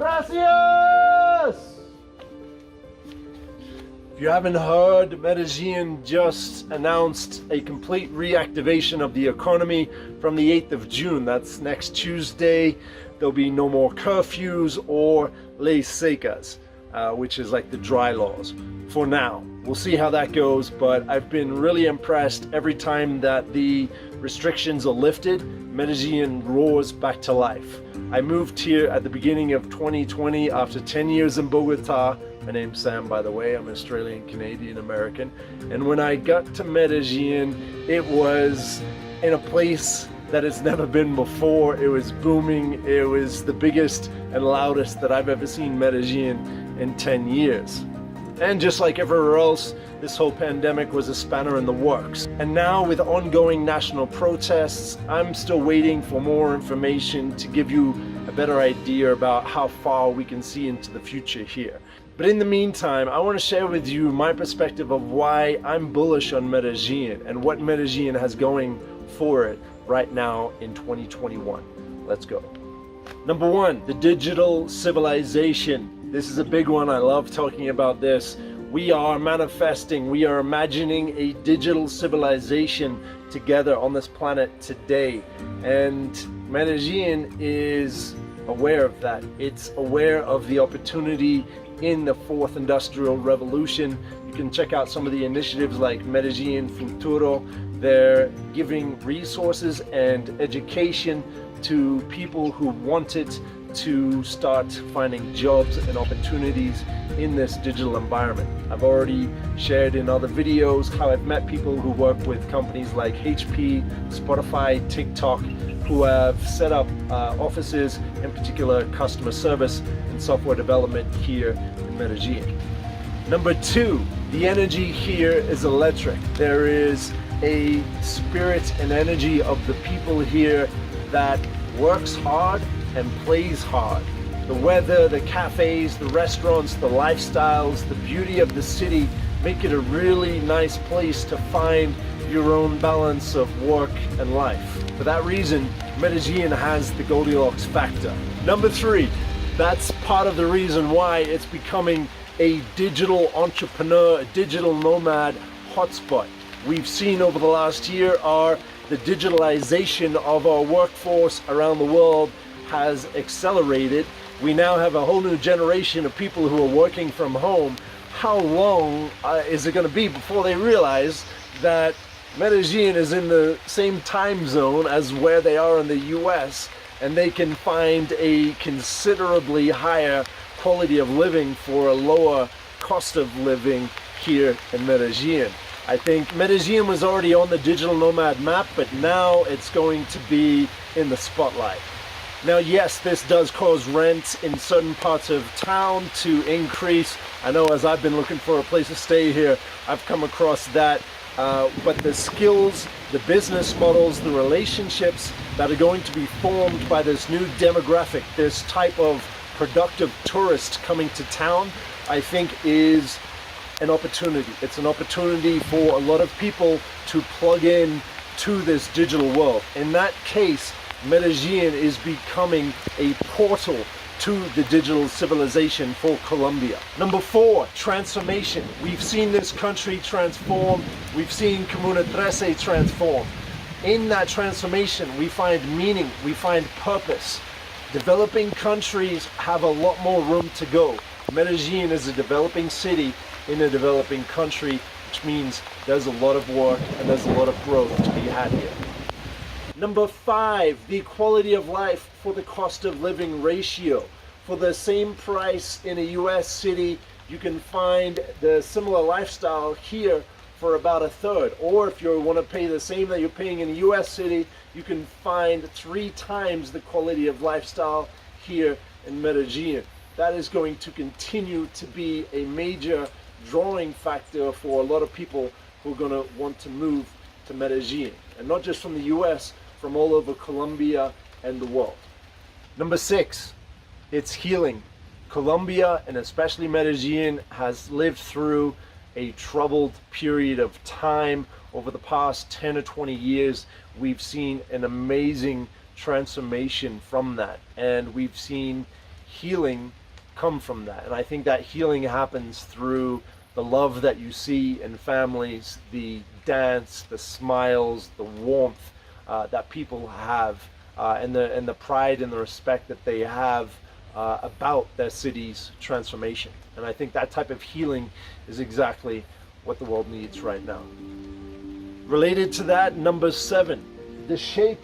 Gracias! If you haven't heard, Medellin just announced a complete reactivation of the economy from the 8th of June. That's next Tuesday. There'll be no more curfews or ley secas, which is like the dry laws for now. We'll see how that goes, but I've been really impressed every time that the restrictions are lifted. Medellin roars back to life. I moved here at the beginning of 2020 after 10 years in Bogota. My name's Sam, by the way. I'm Australian, Canadian, American. And when I got to Medellin, it was in a place that it's never been before. It was booming. It was the biggest and loudest that I've ever seen Medellin in 10 years. And just like everywhere else, this whole pandemic was a spanner in the works. And now with ongoing national protests, I'm still waiting for more information to give you a better idea about how far we can see into the future here. But in the meantime, I want to share with you my perspective of why I'm bullish on Medellin and what Medellin has going for it right now in 2021. Let's go. Number one, the digital civilization. This is a big one. I love talking about this. We are manifesting, we are imagining a digital civilization together on this planet today. And Medellin is aware of that. It's aware of the opportunity in the fourth industrial revolution. You can check out some of the initiatives like Medellin Futuro. They're giving resources and education to people who want it to start finding jobs and opportunities in this digital environment. I've already shared in other videos how I've met people who work with companies like HP, Spotify, TikTok, who have set up offices, in particular customer service and software development here in Medellin. Number two, the energy here is electric. There is a spirit and energy of the people here that works hard and plays hard. The weather, the cafes, the restaurants, the lifestyles, the beauty of the city make it a really nice place to find your own balance of work and life. For that reason, Medellin has the Goldilocks factor. Number three, that's part of the reason why it's becoming a digital entrepreneur, a digital nomad hotspot. We've seen over the last year the digitalization of our workforce around the world has accelerated. We now have a whole new generation of people who are working from home. How long is it going to be before they realize that Medellin is in the same time zone as where they are in the US, and they can find a considerably higher quality of living for a lower cost of living here in Medellin? I think Medellin was already on the digital nomad map, but now it's going to be in the spotlight. Now, yes, this does cause rents in certain parts of town to increase. I know as I've been looking for a place to stay here, I've come across that. But the skills, the business models, the relationships that are going to be formed by this new demographic, this type of productive tourist coming to town, I think is an opportunity. It's an opportunity for a lot of people to plug in to this digital world. In that case, Medellin is becoming a portal to the digital civilization for Colombia. Number four, transformation. We've seen this country transform. We've seen Comuna 13 transform. In that transformation, we find meaning, we find purpose. Developing countries have a lot more room to go. Medellin is a developing city in a developing country, which means there's a lot of work and there's a lot of growth to be had here. Number five, the quality of life for the cost of living ratio. For the same price in a US city, you can find the similar lifestyle here for about a third. Or if you want to pay the same that you're paying in a US city, you can find 3 times the quality of lifestyle here in Medellin. That is going to continue to be a major drawing factor for a lot of people who are going to want to move to Medellin. And not just from the US, from all over Colombia and the world. Number 6, it's healing. Colombia, and especially Medellin, has lived through a troubled period of time. Over the past 10 or 20 years, we've seen an amazing transformation from that. And we've seen healing come from that. And I think that healing happens through the love that you see in families, the dance, the smiles, the warmth that people have, and the pride and the respect that they have about their city's transformation. And I think that type of healing is exactly what the world needs right now. Related to that, number 7, the shape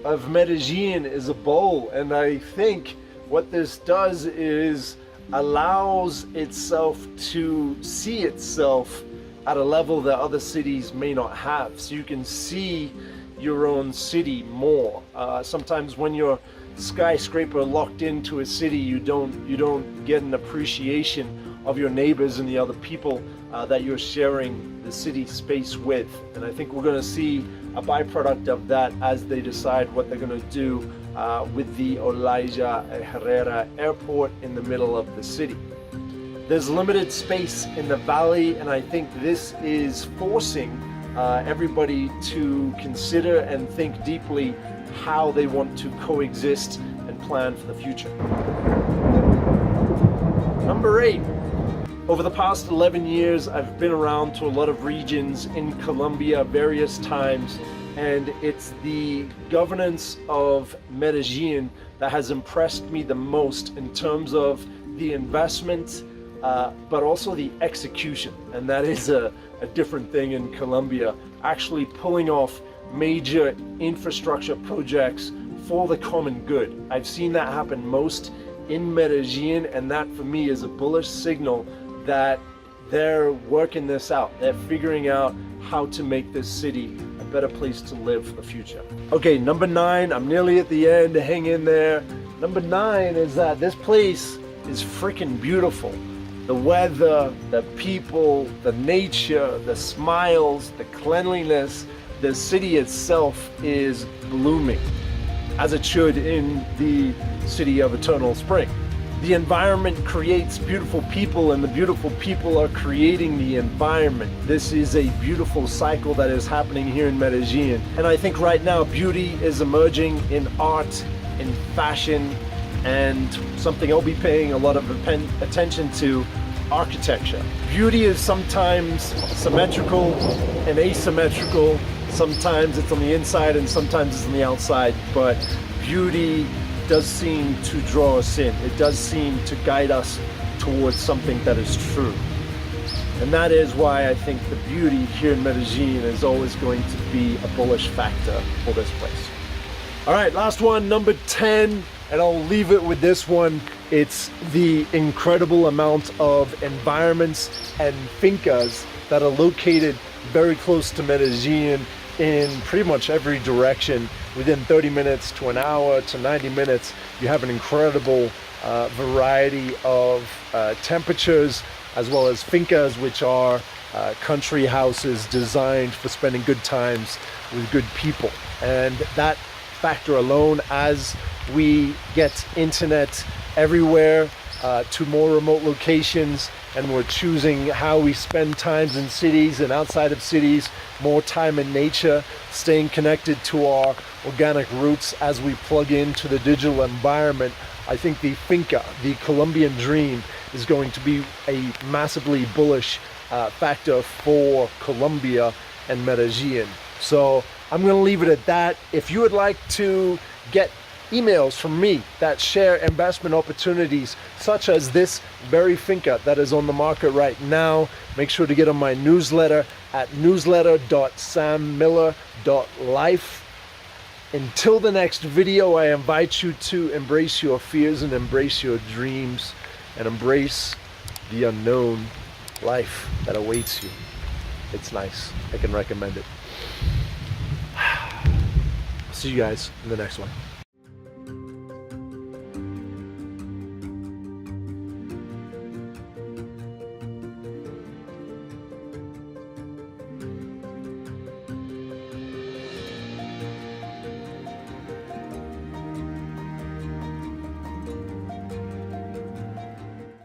of Medellin is a bowl, and I think what this does is allows itself to see itself at a level that other cities may not have. So you can see your own city more. Sometimes when you're skyscraper locked into a city, you don't get an appreciation of your neighbors and the other people that you're sharing the city space with. And I think we're going to see a byproduct of that as they decide what they're going to do with the Olaya Herrera airport in the middle of the city. There's limited space in the valley, and I think this is forcing everybody to consider and think deeply how they want to coexist and plan for the future. Number 8. Over the past 11 years, I've been around to a lot of regions in Colombia various times, and it's the governance of Medellin that has impressed me the most in terms of the investment, but also the execution. And that is a different thing in Colombia, actually pulling off major infrastructure projects for the common good. I've seen that happen most in Medellin, and that for me is a bullish signal that they're working this out. They're figuring out how to make this city a better place to live for the future. Okay, number 9, I'm nearly at the end, hang in there. Number 9 is that this place is freaking beautiful. The weather, the people, the nature, the smiles, the cleanliness, the city itself is blooming, as it should in the city of Eternal Spring. The environment creates beautiful people, and the beautiful people are creating the environment. This is a beautiful cycle that is happening here in Medellin. And I think right now beauty is emerging in art, in fashion, and something I'll be paying a lot of attention to, architecture. Beauty is sometimes symmetrical and asymmetrical. Sometimes it's on the inside and sometimes it's on the outside, but beauty does seem to draw us in. It does seem to guide us towards something that is true. And that is why I think the beauty here in Medellin is always going to be a bullish factor for this place. All right, last one, number 10, and I'll leave it with this one. It's the incredible amount of environments and fincas that are located very close to Medellin in pretty much every direction. Within 30 minutes to an hour to 90 minutes, you have an incredible variety of temperatures, as well as fincas, which are country houses designed for spending good times with good people. And that factor alone, as we get internet everywhere to more remote locations, and we're choosing how we spend times in cities and outside of cities, more time in nature, staying connected to our organic roots as we plug into the digital environment. I think the finca, the Colombian dream, is going to be a massively bullish factor for Colombia and Medellin. So I'm going to leave it at that. If you would like to get emails from me that share investment opportunities such as this very finca that is on the market right now, make sure to get on my newsletter at newsletter.sammiller.life. Until the next video, I invite you to embrace your fears and embrace your dreams and embrace the unknown life that awaits you. It's nice. I can recommend it. See you guys in the next one.